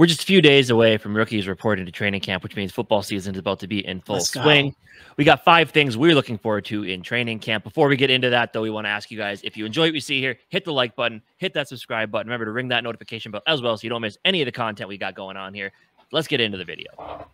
We're just a few days away from rookies reporting to training camp, which means football season is about to be in full swing. We got 5 things we're looking forward to in training camp. Before we get into that, though, we want to ask you guys, if you enjoy what you see here, hit the like button, hit that subscribe button. Remember to ring that notification bell as well so you don't miss any of the content we got going on here. Let's get into the video.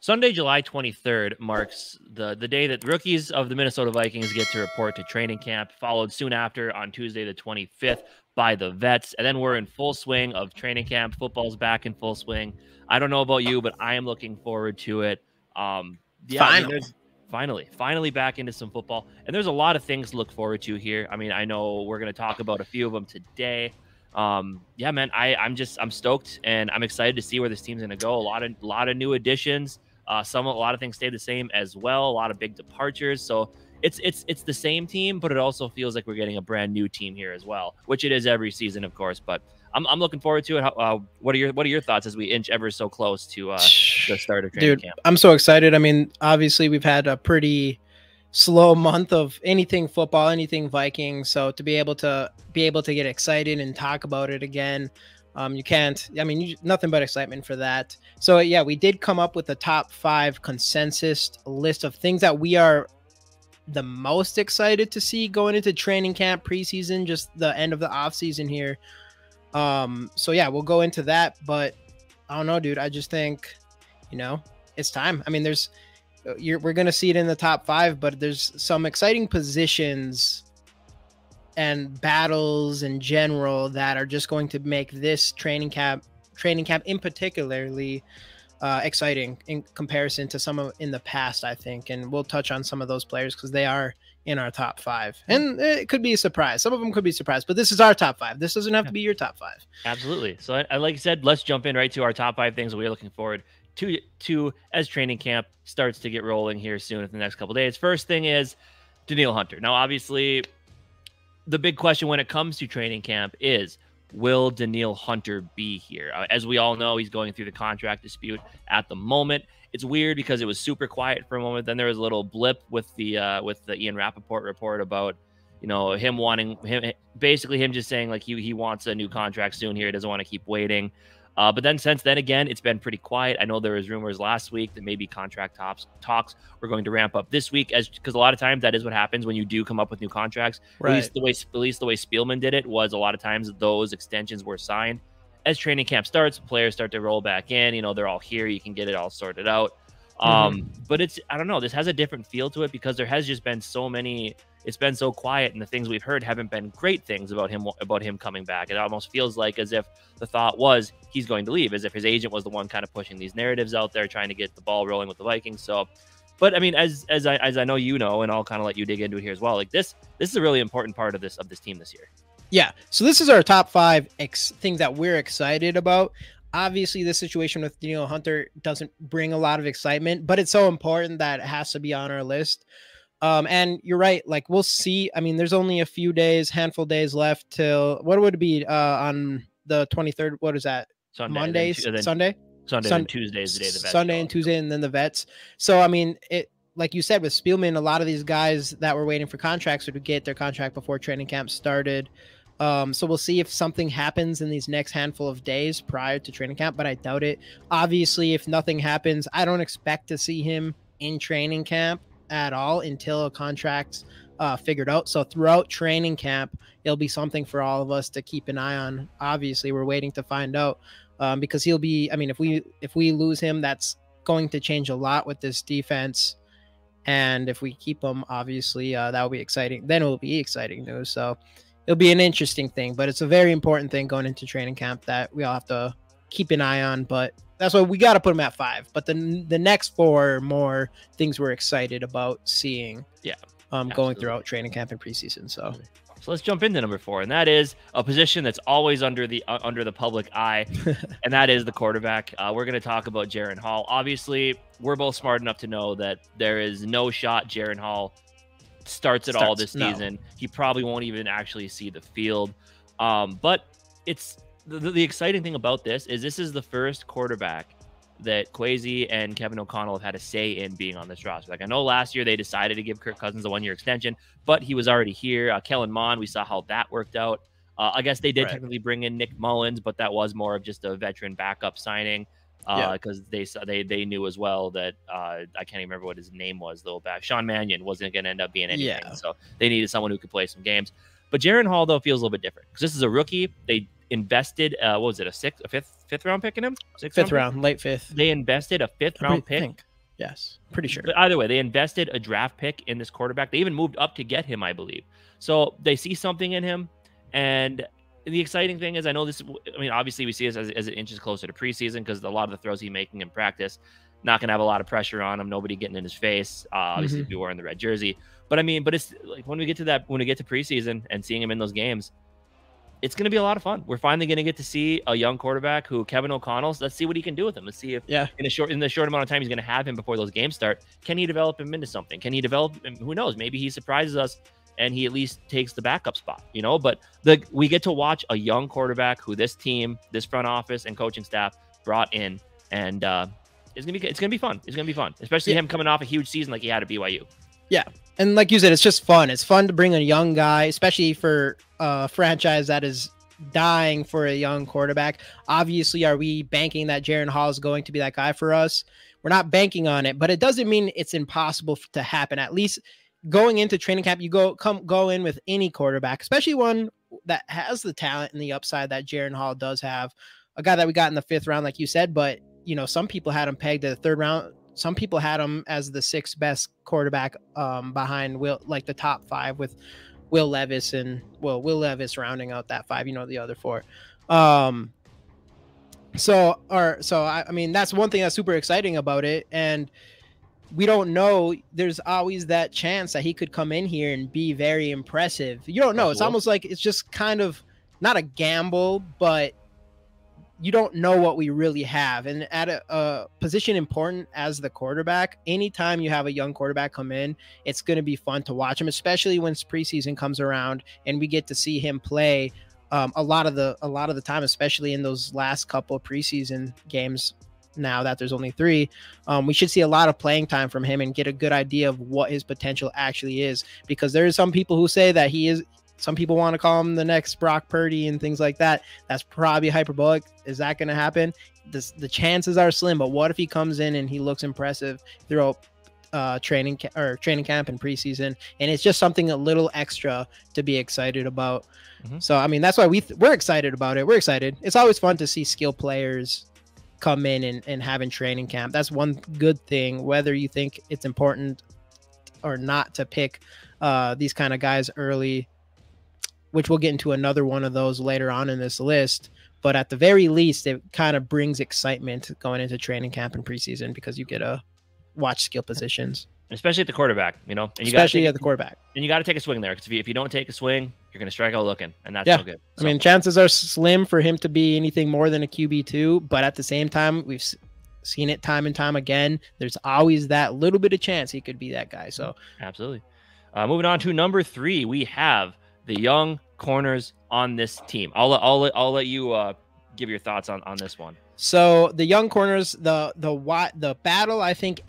Sunday, July 23rd marks the day that rookies of the Minnesota Vikings get to report to training camp, followed soon after on Tuesday the 25th by the vets. And then we're in full swing of training camp. Football's back in full swing. I don't know about you, but I am looking forward to it. Finally back into some football. And there's a lot of things to look forward to here. I mean, I know we're going to talk about a few of them today. Yeah, man, I'm stoked and I'm excited to see where this team's going to go. A lot of new additions. A lot of things stay the same as well. A lot of big departures. So it's the same team, but it also feels like we're getting a brand new team here as well, which it is every season, of course. But I'm looking forward to it. What are your thoughts as we inch ever so close to the start of training camp? I'm so excited. I mean, obviously we've had a pretty slow month of anything football, anything Vikings. So to be able to get excited and talk about it again. You can't, I mean, nothing but excitement for that. So yeah, we did come up with a top 5 consensus list of things that we are the most excited to see going into training camp, preseason, just the end of the off season here. So yeah, we'll go into that, but I don't know, dude. I just think, it's time. I mean, we're going to see it in the top 5, but there's some exciting positions and battles in general that are just going to make this training camp in particularly exciting in comparison to some in the past, I think. And we'll touch on some of those players because they are in our top 5, and it could be a surprise. Some of them could be surprised, but this is our top 5. This doesn't have to be your top 5. Absolutely. So I like I said, let's jump in right to our top 5 things that we're looking forward to as training camp starts to get rolling here soon in the next couple of days. First thing is Danielle Hunter. Now, obviously, the big question when it comes to training camp is, will Danielle Hunter be here? As we all know, he's going through the contract dispute at the moment. It's weird because it was super quiet for a moment. Then there was a little blip with the Ian Rappaport report about, him just saying like he wants a new contract soon here. He doesn't want to keep waiting. But then since then, again, it's been pretty quiet. I know there was rumors last week that maybe contract talks were going to ramp up this week, because a lot of times that is what happens when you do come up with new contracts. Right. At least the way Spielman did it was a lot of times those extensions were signed. As training camp starts, players start to roll back in. They're all here. You can get it all sorted out. But I don't know. This has a different feel to it because there has just been so many. It's been so quiet, and the things we've heard haven't been great things about him coming back. It almost feels like as if the thought was he's going to leave, as if his agent was the one kind of pushing these narratives out there, trying to get the ball rolling with the Vikings. So, but I mean, as I know, and I'll kind of let you dig into it here as well. Like this is a really important part of this team this year. Yeah. So this is our top 5 things that we're excited about. Obviously, this situation with Danielle Hunter doesn't bring a lot of excitement, but it's so important that it has to be on our list. And you're right. Like, we'll see. I mean, there's only a handful days left till what would it be on the 23rd? What is that? Sunday, Sunday, and Tuesday is the day the vets. Sunday and Tuesday, and then the vets. So, I mean, like you said, with Spielman, a lot of these guys that were waiting for contracts or to get their contract before training camp started. So we'll see if something happens in these next handful of days prior to training camp, but I doubt it. Obviously, if nothing happens, I don't expect to see him in training camp at all until a contract's figured out. So throughout training camp, it'll be something for all of us to keep an eye on. Obviously, we're waiting to find out because he'll be, I mean, if we lose him, that's going to change a lot with this defense. And if we keep him, obviously, that will be exciting. Then it will be exciting news. So it'll be an interesting thing, but it's a very important thing going into training camp that we all have to keep an eye on. But that's why we got to put him at 5. But the next 4 are more things we're excited about seeing. Yeah, going throughout training camp and preseason. So let's jump into number 4, and that is a position that's always under the public eye, and that is the quarterback. We're going to talk about Jaren Hall. Obviously, we're both smart enough to know that there is no shot Jaren Hall starts at all this season. He probably won't even actually see the field. But it's the exciting thing about this is the first quarterback that Kwesi and Kevin O'Connell have had a say in being on this roster. Like, I know last year they decided to give Kirk Cousins a 1-year extension, but he was already here. Kellen Mond, we saw how that worked out. I guess they did technically bring in Nick Mullins, but that was more of just a veteran backup signing because they knew as well that I can't even remember what his name was, though. Sean Mannion wasn't going to end up being anything, so they needed someone who could play some games. But Jaren Hall, though, feels a little bit different because this is a rookie. They invested, what was it, a fifth round pick in him? Fifth round, late fifth. They invested a fifth-round pick. Yes, pretty sure. But either way, they invested a draft pick in this quarterback. They even moved up to get him, I believe. So they see something in him. And the exciting thing is, I know this, I mean, obviously we see this as it inches closer to preseason because a lot of the throws he's making in practice, not going to have a lot of pressure on him. Nobody getting in his face. Obviously, be wearing the red jersey. But I mean, it's like when we get to preseason and seeing him in those games, it's going to be a lot of fun. We're finally going to get to see a young quarterback who Kevin O'Connell. Let's see what he can do with him. Let's see if in the short amount of time he's going to have him before those games start, can he develop him into something? Can he develop him? Who knows? Maybe he surprises us and he at least takes the backup spot, you know. But we get to watch a young quarterback who this team, this front office, and coaching staff brought in, and it's gonna be fun. It's gonna be fun, especially him coming off a huge season like he had at BYU. Yeah. And like you said, it's just fun. It's fun to bring a young guy, especially for a franchise that is dying for a young quarterback. Obviously, are we banking that Jaren Hall is going to be that guy for us? We're not banking on it, but it doesn't mean it's impossible to happen. At least going into training camp, you go in with any quarterback, especially one that has the talent and the upside that Jaren Hall does have. A guy that we got in the 5th round, like you said, but you know, some people had him pegged at the 3rd round. Some people had him as the 6th best quarterback behind like the top 5 with Will Levis Will Levis rounding out that 5, you know, the other 4. So I mean, that's one thing that's super exciting about it. And we don't know, there's always that chance that he could come in here and be very impressive. You don't know. It's almost like it's just kind of not a gamble, but you don't know what we really have. And at a position important as the quarterback, anytime you have a young quarterback come in, it's going to be fun to watch him, especially when preseason comes around and we get to see him play a lot of the time, especially in those last couple of preseason games. Now that there's only 3, we should see a lot of playing time from him and get a good idea of what his potential actually is, because there are some people who say that he is, some people want to call him the next Brock Purdy and things like that. That's probably hyperbolic. Is that going to happen? The chances are slim, but what if he comes in and he looks impressive throughout training camp and preseason, and it's just something a little extra to be excited about. So I mean, that's why we're excited about it. We're excited. It's always fun to see skill players come in and have in training camp. That's one good thing, whether you think it's important or not to pick these kind of guys early, which we'll get into another one of those later on in this list. But at the very least, it kind of brings excitement going into training camp and preseason because you get to watch skill positions. Especially at the quarterback, you know? And especially at the quarterback. And you got to take a swing there, because if you don't take a swing, you're going to strike out looking, and that's no good. So, I mean, chances are slim for him to be anything more than a QB2, but at the same time, we've seen it time and time again. There's always that little bit of chance he could be that guy. So absolutely. Moving on to number 3, we have the young corners on this team. I'll let you give your thoughts on this one. So the young corners, the battle, I think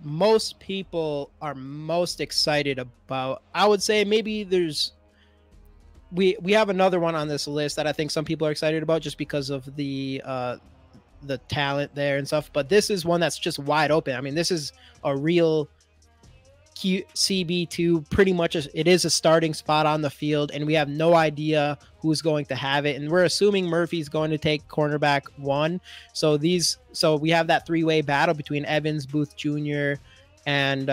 most people are most excited about. I would say maybe we have another one on this list that I think some people are excited about just because of the talent there and stuff. But this is one that's just wide open. I mean, this is a real CB2, pretty much it is a starting spot on the field, and we have no idea who's going to have it, and we're assuming Murphy's going to take cornerback 1. So we have that 3-way battle between Evans, Booth Jr., and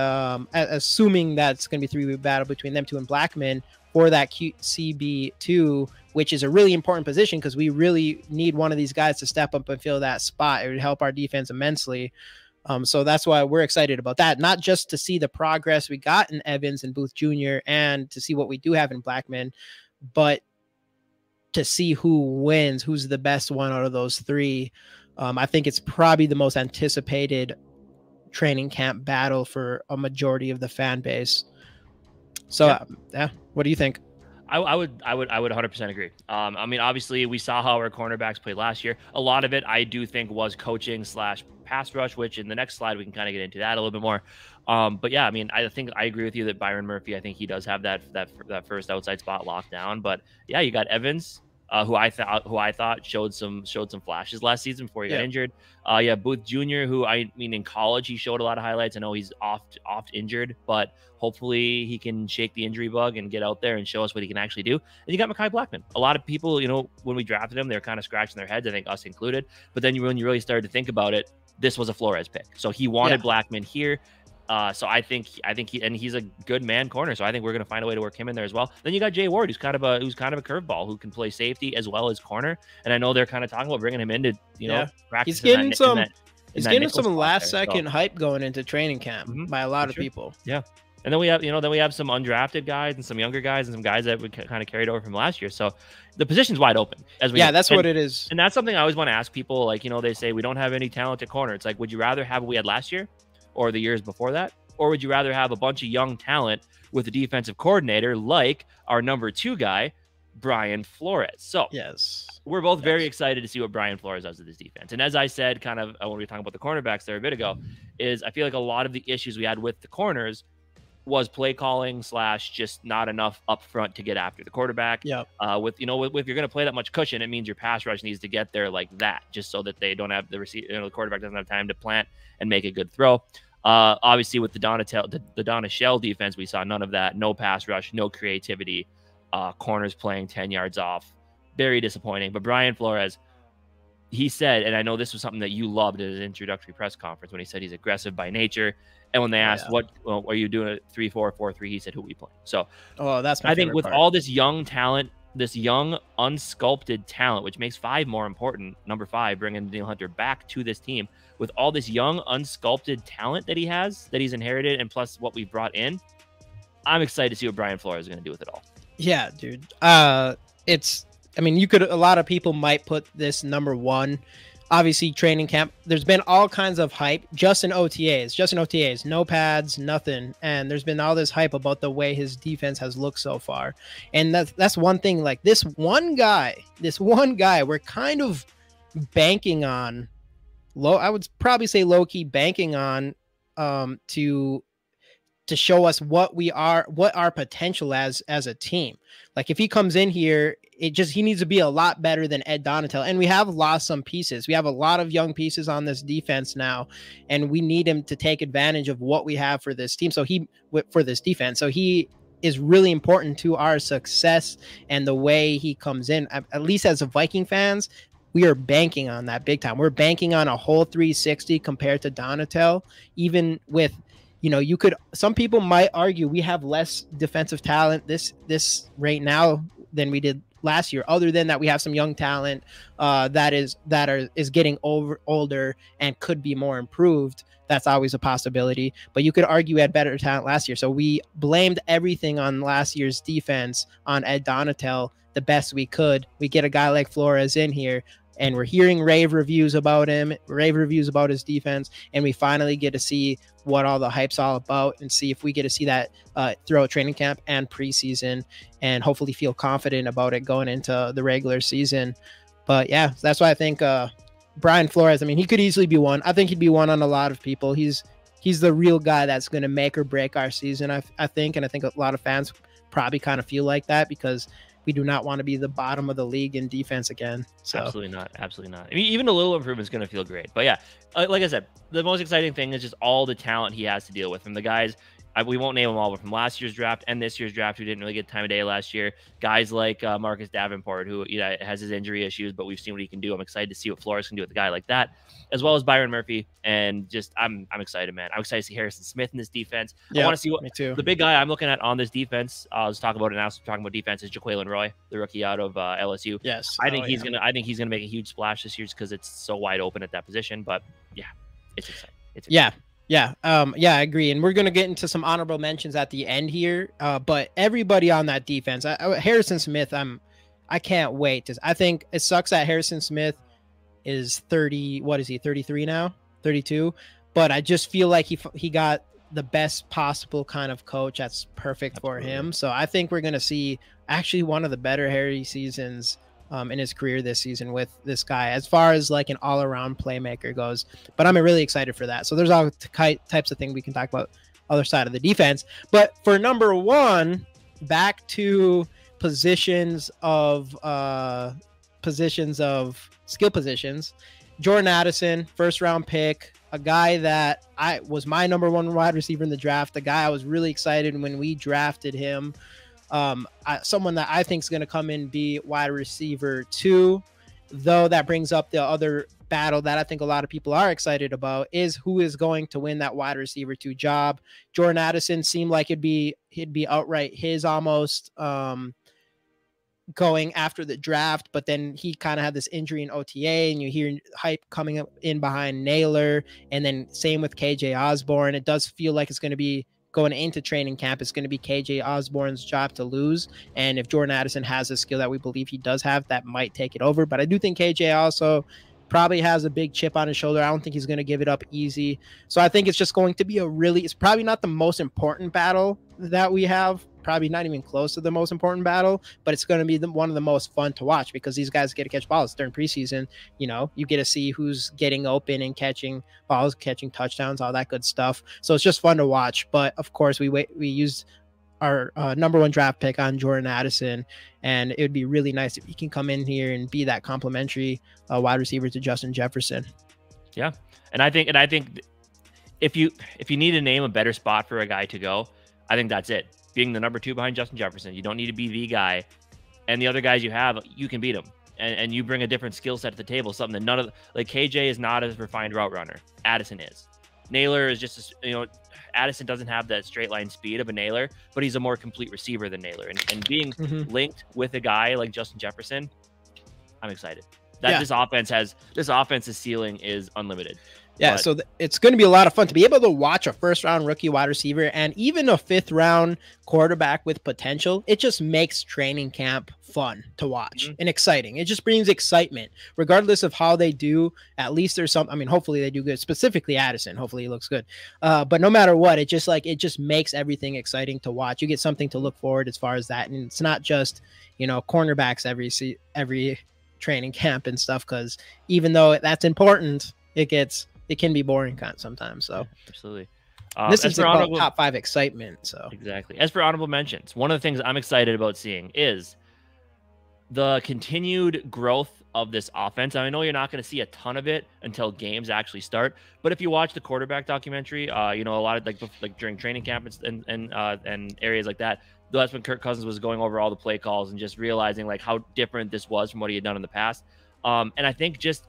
assuming that's going to be a 3-way battle between them 2 and Blackman for that CB2, which is a really important position because we really need one of these guys to step up and fill that spot. It would help our defense immensely. So that's why we're excited about that. Not just to see the progress we got in Evans and Booth Jr. and to see what we do have in Blackman, but to see who wins, who's the best one out of those 3. I think it's probably the most anticipated training camp battle for a majority of the fan base. So, yeah, what do you think? I would 100% agree. I mean, obviously, we saw how our cornerbacks played last year. A lot of it, I do think, was coaching / pass rush, which in the next slide we can kind of get into that a little bit more. But yeah, I mean, I think I agree with you that Byron Murphy, I think he does have that first outside spot locked down. But yeah, you got Evans, who I thought showed some flashes last season before he got injured. Yeah, Booth Jr., who I mean in college he showed a lot of highlights. I know he's oft injured, but hopefully he can shake the injury bug and get out there and show us what he can actually do. And you got Mekhi Blackman. A lot of people, you know, when we drafted him, they're kind of scratching their heads, I think us included. But then when you really started to think about it, this was a Flores pick. So he wanted Blackman here. So I think he's a good man corner. So I think we're going to find a way to work him in there as well. Then you got Jay Ward, who's kind of a curveball who can play safety as well as corner. And I know they're kind of talking about bringing him in to, you know, practice. He's getting some last second hype going into training camp by a lot of people. Yeah. And then we have some undrafted guys and some younger guys and some guys that we kind of carried over from last year. So the position's wide open. That's what it is. And that's something I always want to ask people. Like, you know, they say we don't have any talent at corner. It's like, would you rather have what we had last year or the years before that? Or would you rather have a bunch of young talent with a defensive coordinator like our number 2 guy, Brian Flores? So we're both very excited to see what Brian Flores does with this defense. And as I said, kind of when we were talking about the cornerbacks there a bit ago, is I feel like a lot of the issues we had with the corners was play calling / just not enough up front to get after the quarterback. If you're going to play that much cushion, it means your pass rush needs to get there like that, just so that they don't have the quarterback doesn't have time to plant and make a good throw. Obviously with the Donatell defense, we saw none of that. No pass rush, no creativity, corners playing 10 yards off. Very disappointing. But Brian Flores, he said, and I know this was something that you loved at his introductory press conference when he said he's aggressive by nature. And when they asked, what are you doing at 3-4, 4-3, he said, who we playing? So that's my I think with all this young talent, this young unsculpted talent, which makes 5 more important, number 5, bringing Daniel Hunter back to this team, with all this young unsculpted talent that he's inherited, and plus what we brought in, I'm excited to see what Brian Flores is going to do with it all. Yeah, dude. A lot of people might put this number 1. Obviously, training camp, there's been all kinds of hype just in OTAs, no pads, nothing. And there's been all this hype about the way his defense has looked so far. And that's one thing. Like this one guy, we're kind of banking on I would probably say low-key banking on to show us what our potential as a team. Like if he comes in here, he needs to be a lot better than Ed Donatell. And we have lost some pieces. We have a lot of young pieces on this defense now, and we need him to take advantage of what we have for this team. For this defense. So he is really important to our success and the way he comes in. At least as a Viking fans, we are banking on that big time. We're banking on a whole 360 compared to Donatell, even with, some people might argue we have less defensive talent this right now than we did last year. Other than that, we have some young talent that is getting older and could be more improved. That's always a possibility. But you could argue we had better talent last year. So we blamed everything on last year's defense on Ed Donatell the best we could. We get a guy like Flores in here, and we're hearing rave reviews about him, rave reviews about his defense, and we finally get to see what all the hype's all about and see if we get to see that throughout training camp and preseason, and hopefully feel confident about it going into the regular season. But yeah, that's why I think Brian Flores, he could easily be one. I think he'd be one on a lot of people. He's the real guy that's going to make or break our season, I think. And I think a lot of fans probably kind of feel like that because we do not want to be the bottom of the league in defense again. So absolutely not. Even a little improvement is going to feel great. But yeah, like I said, the most exciting thing is just all the talent he has to deal with from the guys. We won't name them all, but from last year's draft and this year's draft, who didn't really get time of day last year. Guys like Marcus Davenport, who has his injury issues, but we've seen what he can do. I'm excited to see what Flores can do with a guy like that, as well as Byron Murphy. And just I'm excited, man. I'm excited to see Harrison Smith in this defense. I want to see what the big guy I'm looking at on this defense. Let's talk about it now. So talking about defense is Jaquelin Roy, the rookie out of LSU. Yes, I think he's gonna make a huge splash this year just because it's so wide open at that position. But yeah, it's exciting. Yeah, I agree. And we're going to get into some honorable mentions at the end here. But everybody on that defense, Harrison Smith, I can't wait. I think it sucks that Harrison Smith is 30. What is he? 33 now? 32. But I just feel like he got the best possible kind of coach that's perfect Absolutely. for him. So I think we're going to see actually one of the better Harry seasons in his career this season with this guy, as far as like an all-around playmaker goes. But I'm really excited for that. So there's all types of things we can talk about other side of the defense. But for number one, back to positions of skill positions. Jordan Addison, first round pick, a guy that was my number one wide receiver in the draft, a guy I was really excited when we drafted him. Someone that I think is going to come in and be wide receiver 2, though that brings up the other battle that I think a lot of people are excited about, is who is going to win that wide receiver 2 job. Jordan Addison seemed like he'd be outright his almost going after the draft, but then he kind of had this injury in OTA, and you hear hype coming up in behind Naylor, and then same with KJ Osborne. It does feel like it's going to be going into training camp, it's going to be KJ Osborne's job to lose. And if Jordan Addison has a skill that we believe he does have, that might take it over. But I do think KJ also probably has a big chip on his shoulder. I don't think he's going to give it up easy. So I think it's just going to be it's probably not the most important battle that we have, probably not even close to the most important battle, but it's going to be one of the most fun to watch, because these guys get to catch balls during preseason. You know, you get to see who's getting open and catching balls, catching touchdowns, all that good stuff. So it's just fun to watch. But of course, we used our number one draft pick on Jordan Addison, and it would be really nice if he can come in here and be that complimentary wide receiver to Justin Jefferson. Yeah, and I think if you need to name a better spot for a guy to go, I think that's it. Being the number 2 behind Justin Jefferson, you don't need to be the guy, and the other guys you have, you can beat them, and you bring a different skill set to the table. Something that KJ is not as refined route runner. Addison is. Naylor is just Addison doesn't have that straight line speed of a Naylor, but he's a more complete receiver than Naylor. And being linked with a guy like Justin Jefferson, I'm excited. This offense's ceiling is unlimited. Yeah, so it's going to be a lot of fun to be able to watch a first-round rookie wide receiver and even a fifth-round quarterback with potential. It just makes training camp fun to watch and exciting. It just brings excitement, regardless of how they do. At least there's some. I mean, hopefully they do good. Specifically Addison, hopefully he looks good. But no matter what, it just makes everything exciting to watch. You get something to look forward as far as that, and it's not just cornerbacks every training camp and stuff. Because even though that's important, it can be boring sometimes. So absolutely. This is about top 5 excitement. So exactly. As for honorable mentions, one of the things I'm excited about seeing is the continued growth of this offense. I know you're not going to see a ton of it until games actually start, but if you watch the quarterback documentary, a lot of like during training camp and areas like that, that's when Kirk Cousins was going over all the play calls and just realizing like how different this was from what he had done in the past. And I think this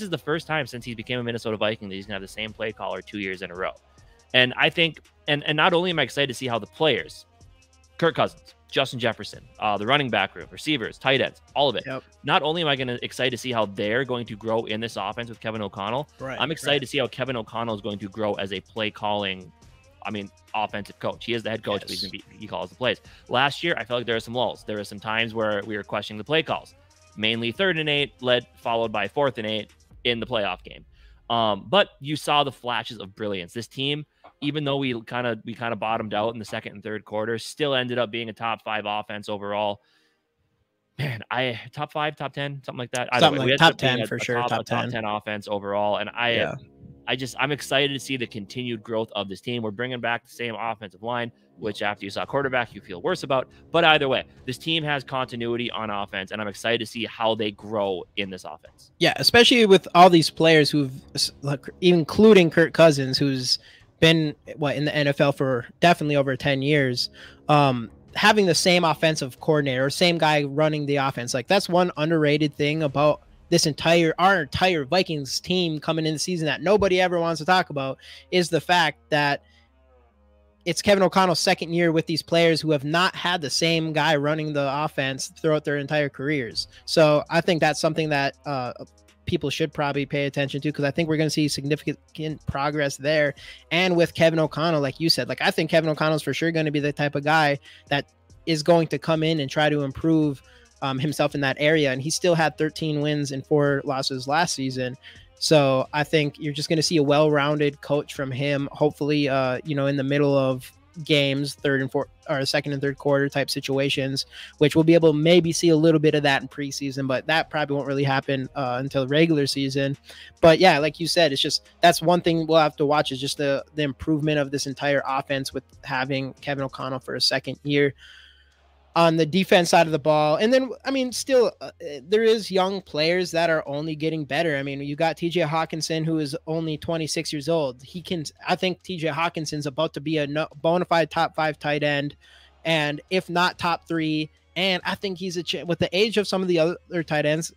is the first time since he became a Minnesota Viking that he's gonna have the same play caller 2 years in a row. And I think, and not only am I excited to see how the players, Kirk Cousins, Justin Jefferson, the running back room, receivers, tight ends, all of it. Yep. Not only am I going to excited to see how they're going to grow in this offense with Kevin O'Connell, I'm excited to see how Kevin O'Connell is going to grow as a play calling, offensive coach. He is the head coach, but he calls the plays. Last year, I felt like there were some lulls. There were some times where we were questioning the play calls. Mainly 3rd and 8, followed by 4th and 8 in the playoff game. But you saw the flashes of brilliance. This team, even though we kind of bottomed out in the second and third quarter, still ended up being a top 5 offense overall. Man, top 5, top 10, something like that. Something like top 10 for sure. Top 10 offense overall, and I'm excited to see the continued growth of this team. We're bringing back the same offensive line, which after you saw quarterback, you feel worse about. But either way, this team has continuity on offense, and I'm excited to see how they grow in this offense. Yeah, especially with all these players including Kirk Cousins, who's been in the NFL for definitely over 10 years. Having the same offensive coordinator, same guy running the offense, like that's one underrated thing about our entire Vikings team coming in the season that nobody ever wants to talk about, is the fact that it's Kevin O'Connell's second year with these players who have not had the same guy running the offense throughout their entire careers. So I think that's something that people should probably pay attention to, because I think we're going to see significant progress there. And with Kevin O'Connell, like you said, I think Kevin O'Connell's for sure going to be the type of guy that is going to come in and try to improve himself in that area. And he still had 13 wins and 4 losses last season. So I think you're just going to see a well-rounded coach from him. Hopefully, in the middle of games, third and fourth, or second and third quarter type situations, which we'll be able to maybe see a little bit of that in preseason, but that probably won't really happen until the regular season. But yeah, like you said, it's just, that's one thing we'll have to watch, is just the improvement of this entire offense with having Kevin O'Connell for a second year on the defense side of the ball. And then, I mean, still, there is young players that are only getting better. I mean, you got TJ Hawkinson, who is only 26 years old. I think TJ Hawkinson's about to be a bona fide top 5 tight end, and if not top 3. And I think he's with the age of some of the other tight ends,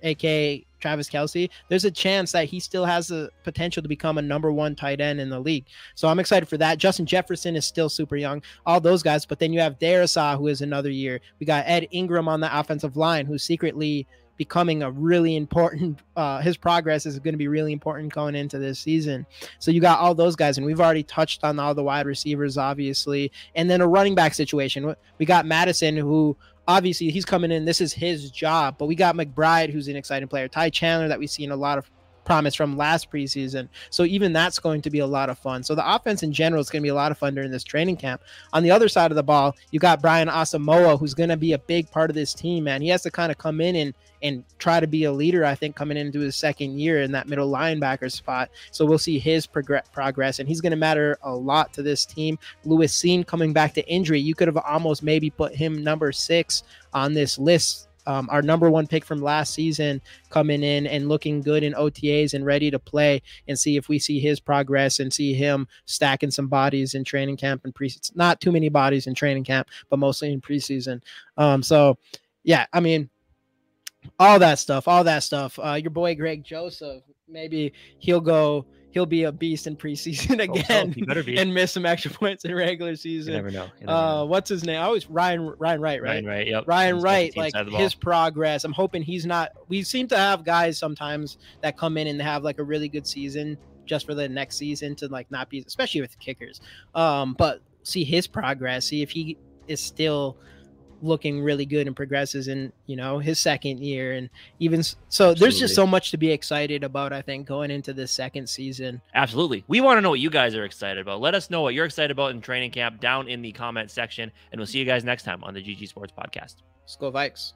aka Travis Kelce, there's a chance that he still has the potential to become a number 1 tight end in the league. So I'm excited for that. Justin Jefferson is still super young, all those guys. But then you have Darrisaw, who is another year. We got Ed Ingram on the offensive line, who's secretly becoming a really important, his progress is going to be really important going into this season. So you got all those guys, and we've already touched on all the wide receivers, obviously. And then a running back situation. We got Madison, who obviously he's coming in, this is his job, but we got McBride, who's an exciting player, Ty Chandler, that we've seen a lot of promise from last preseason. So even that's going to be a lot of fun. So the offense in general is going to be a lot of fun during this training camp. On the other side of the ball, you got Brian Asamoah, who's going to be a big part of this team, man. He has to kind of come in and try to be a leader, I think, coming into his second year in that middle linebacker spot. So we'll see his progress, and he's going to matter a lot to this team. Lewis Seen coming back to injury, you could have almost maybe put him number 6 on this list. Our number 1 pick from last season, coming in and looking good in OTAs and ready to play, and see if we see his progress and see him stacking some bodies in training camp and preseason. Not too many bodies in training camp, but mostly in preseason. So yeah, I mean, all that stuff. Your boy Greg Joseph, maybe he'll be a beast in preseason again, he better be, and miss some extra points in regular season. You never know. What's his name? Always Ryan Wright, right? Ryan Wright, yep. Ryan Wright, like his progress. I'm hoping he's not. We seem to have guys sometimes that come in and have like a really good season just for the next season to like not be, especially with kickers. But see his progress, see if he is still looking really good and progresses in his second year. And even so, Absolutely. There's just so much to be excited about, I think, going into this second season. Absolutely. We want to know what you guys are excited about. Let us know what you're excited about in training camp down in the comment section, and we'll see you guys next time on the GG Sports Podcast. Skol Vikes.